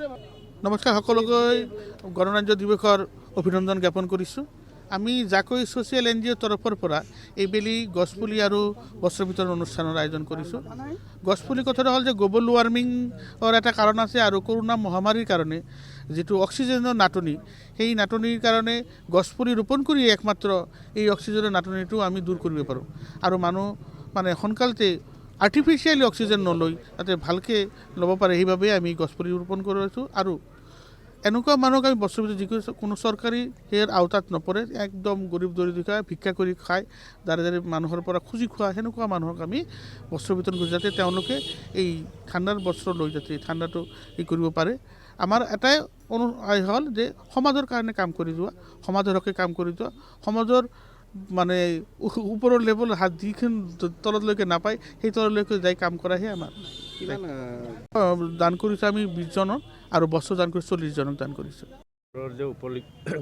নমস্কাৰ সকলোকৈ গণৰাজ্য দিৱসৰ অভিনন্দন জ্ঞাপন কৰিছোঁ। আমি জাকৈ ছ'চিয়েল NGOৰ তৰফৰ পৰা এইবেলি গছপুলি আৰু বস্ত্ৰ বিতৰণ অনুষ্ঠানৰ আয়োজন কৰিছোঁ। গছপুলি কথাটো হ'ল যে গ্ল'বেল ৱাৰ্মিঙৰ এটা কাৰণ আছে আৰু কৰোণা মহামাৰীৰ কাৰণে যিটো অক্সিজেনৰ নাটনি, সেই নাটনিৰ কাৰণে গছপুলি ৰোপণ কৰি একমাত্ৰ এই অক্সিজেনৰ নাটনিটো আমি দূৰ কৰিব পাৰোঁ আৰু মানুহ সোনকালতে আৰ্টিফিচিয়েলি অক্সিজেন নলৈ যাতে ভালকৈ ল'ব পাৰে সেইবাবে আমি গছপুলি ৰোপণ কৰি আছোঁ। আৰু এনেকুৱা মানুহক আমি বস্তু কোনো চৰকাৰী সেয়াৰ আওতাত নপৰে, একদম গৰীব দৰিদ্ৰ ভিক্ষা কৰি খায়, যাৰে মানুহৰ পৰা খুজি খোৱা সেনেকুৱা মানুহক আমি বস্ত্ৰ বিতৰণ কৰোঁ যাতে তেওঁলোকে এই ঠাণ্ডাৰ বস্ত্ৰ লৈ যাতে ঠাণ্ডাটো কৰিব পাৰে। আমাৰ এটাই হ'ল যে সমাজৰ কাৰণে কাম কৰি যোৱা, সমাজৰ হকে কাম কৰি যোৱা, সমাজৰ ওপৰৰ লেভেল হাত যিখন তললৈকে নাপায় সেই তললৈকে যাই কাম কৰাহে আমাৰ দান কৰিছোঁ। আমি 20 জনক আৰু বস্ত্ৰ দান কৰিছোঁ 40 জনক দান কৰিছোঁ।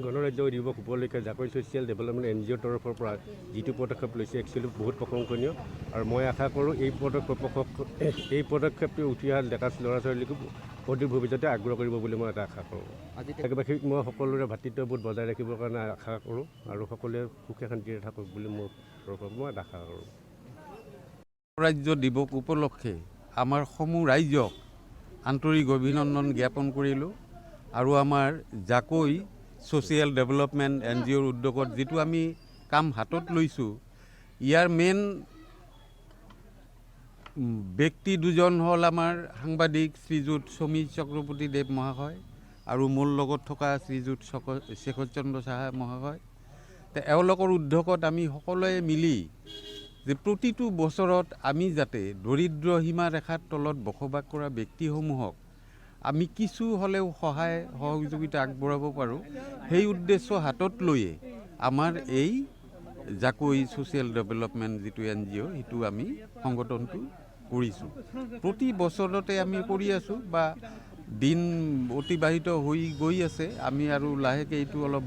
গণৰাজ্য দিৱস উপলক্ষে জাকৈ ছ'চিয়েল ডেভেলপমেণ্ট NGOৰ তৰফৰ পৰা যিটো পদক্ষেপ লৈছে একচুৱেলি বহুত প্ৰশংসনীয় আৰু মই আশা কৰোঁ এই পদক্ষেপটো উঠি অহা ডেকা ল'ৰা ছোৱালীকো অধিক ভৱিষ্যতে আগ্ৰহ কৰিব বুলি মই এটা আশা কৰোঁ। দেশবাসীক মই সকলোৰে ভাতৃত্ববোধ বজাই ৰাখিবৰ কাৰণে আশা কৰোঁ আৰু সকলোৱে সুখে শান্তিৰে থাকক বুলি মোৰ তৰফৰ মই আশা কৰোঁ। গণৰাজ্য দিৱস উপলক্ষে আমাৰ সমূহ ৰাইজক আন্তৰিক অভিনন্দন জ্ঞাপন কৰিলোঁ আৰু আমাৰ জাকৈ ছ'চিয়েল ডেভেলপমেণ্ট NGOৰ উদ্যোগত যিটো আমি কাম হাতত লৈছোঁ, ইয়াৰ মেইন ব্যক্তি দুজন হ'ল আমাৰ সাংবাদিক শ্ৰীযুত সমীৰ চক্ৰৱৰ্তী দেৱ মহাশয় আৰু মোৰ লগত থকা শ্ৰীযুত শেখৰ চন্দ্ৰ সাহা মহাশয়। এওঁলোকৰ উদ্যোগত আমি সকলোৱে মিলি যে প্ৰতিটো বছৰত আমি যাতে দৰিদ্ৰ সীমা ৰেখাৰ তলত বসবাস কৰা ব্যক্তিসমূহক আমি কিছু হ'লেও সহায় সহযোগিতা আগবঢ়াব পাৰোঁ, সেই উদ্দেশ্য হাতত লৈয়ে আমাৰ এই জাকৈ ছ'চিয়েল ডেভেলপমেণ্ট যিটো NGO সেইটো আমি সংগঠনটো কৰিছোঁ। প্ৰতি বছৰতে আমি কৰি আছোঁ বা দিন অতিবাহিত হৈ গৈ আছে। আমি আৰু লাহেকৈ এইটো অলপ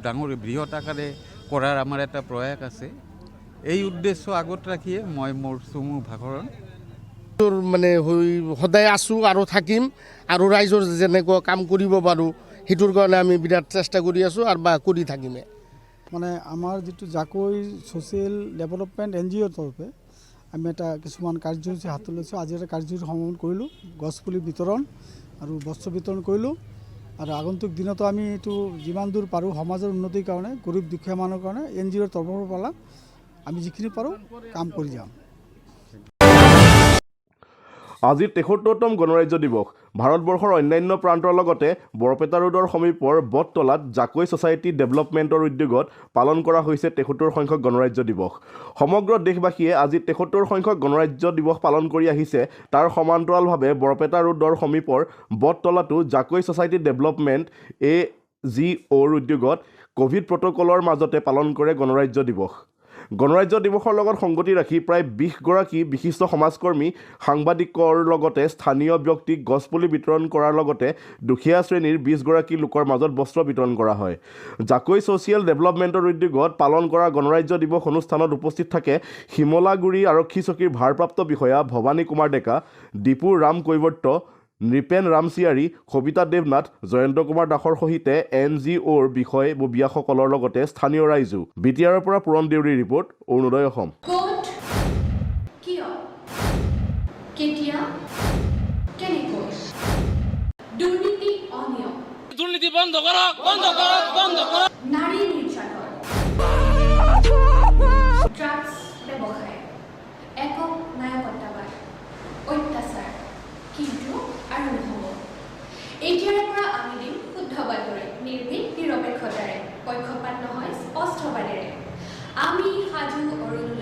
বৃহৎ আকাৰে কৰাৰ আমাৰ এটা প্ৰয়াস আছে। এই উদ্দেশ্য আগত ৰাখিয়ে মই মোৰ চমু ভাষণ সদায় আছোঁ আৰু থাকিম আৰু ৰাইজৰ যেনেকুৱা কাম কৰিব পাৰোঁ সেইটোৰ কাৰণে আমি বিৰাট চেষ্টা কৰি আছোঁ আৰু কৰি থাকিমে। আমাৰ যিটো জাকৈ ছ'চিয়েল ডেভেলপমেণ্ট NGOৰ তৰফে আমি এটা কিছুমান কাৰ্যসূচী হাতত লৈছোঁ। আজি এটা কাৰ্যসূচী সমাপন কৰিলোঁ, গছপুলি বিতৰণ আৰু বস্ত্ৰ বিতৰণ কৰিলোঁ আৰু আগন্তুক দিনতো আমি এইটো যিমান দূৰ পাৰোঁ সমাজৰ উন্নতিৰ কাৰণে, গৰীব দুখীয়া মানুহৰ কাৰণে NGOৰ তৰফৰ পৰা আমি যিখিনি পাৰোঁ কাম কৰি যাম। আজি ৭৩তম গণৰাজ্য দিৱস। ভাৰতবৰ্ষৰ অন্যান্য প্ৰান্তৰ লগতে বৰপেটা ৰোডৰ সমীপৰ বটতলাত জাকৈ ছ'চাইটি ডেভেলপমেণ্টৰ উদ্যোগত পালন কৰা হৈছে ৭৩ সংখ্যক গণৰাজ্য দিৱস। সমগ্ৰ দেশবাসীয়ে আজি ৭৩ সংখ্যক গণৰাজ্য দিৱস পালন কৰি আহিছে। তাৰ সমান্তৰালভাৱে বৰপেটা ৰোডৰ সমীপৰ বটতলাতো জাকৈ ছ'চাইটি ডেভেলপমেণ্ট AGOৰ উদ্যোগত ক'ভিড প্ৰট'কলৰ মাজতে পালন কৰে গণৰাজ্য দিৱস। গণৰাজ্য দিৱসৰ লগত সংগতি ৰাখি প্ৰায় 20 গৰাকী বিশিষ্ট সমাজকৰ্মী, সাংবাদিকৰ লগতে স্থানীয় ব্যক্তিক গছপুলি বিতৰণ কৰাৰ লগতে দুখীয়া শ্ৰেণীৰ 20 গৰাকী লোকৰ মাজত বস্ত্ৰ বিতৰণ কৰা হয়। জাকৈ ছ'চিয়েল ডেভেলপমেণ্টৰ উদ্যোগত পালন কৰা গণৰাজ্য দিৱস অনুষ্ঠানত উপস্থিত থাকে শিমলাগুৰি আৰক্ষী চকীৰ ভাৰপ্ৰাপ্ত বিষয়া ভৱানী কুমাৰ ডেকা, দীপু ৰাম কৈৱৰ্ত, নৃপেন ৰামচিয়াৰী, সবিতা দেৱনাথ, জয়ন্ত কুমাৰ দাসৰ সহিতে NGOৰ বিষয়ববীয়াসকলৰ লগতে স্থানীয় ৰাইজো। BTRৰ পৰা পুৰণ দেউৰীৰ ৰিপৰ্ট, অৰুণোদয় অসম। দুৰ্নীতি বন্ধ কৰো, বন্ধ কৰো, বন্ধ কৰো। নাৰী নিৰ্যাতন, ড্ৰাগস ব্যবসায়, একক নায়কত্ববাদ, অত্যাচাৰ কিন্তু আৰু নহ'ব। এতিয়াৰ পৰা আমি দিম শুদ্ধ বাতৰি, নিৰ্ভীক নিৰপেক্ষতাৰে, পক্ষপাত নহয় স্পষ্টবাদেৰে। আমি সাজু অৰুণ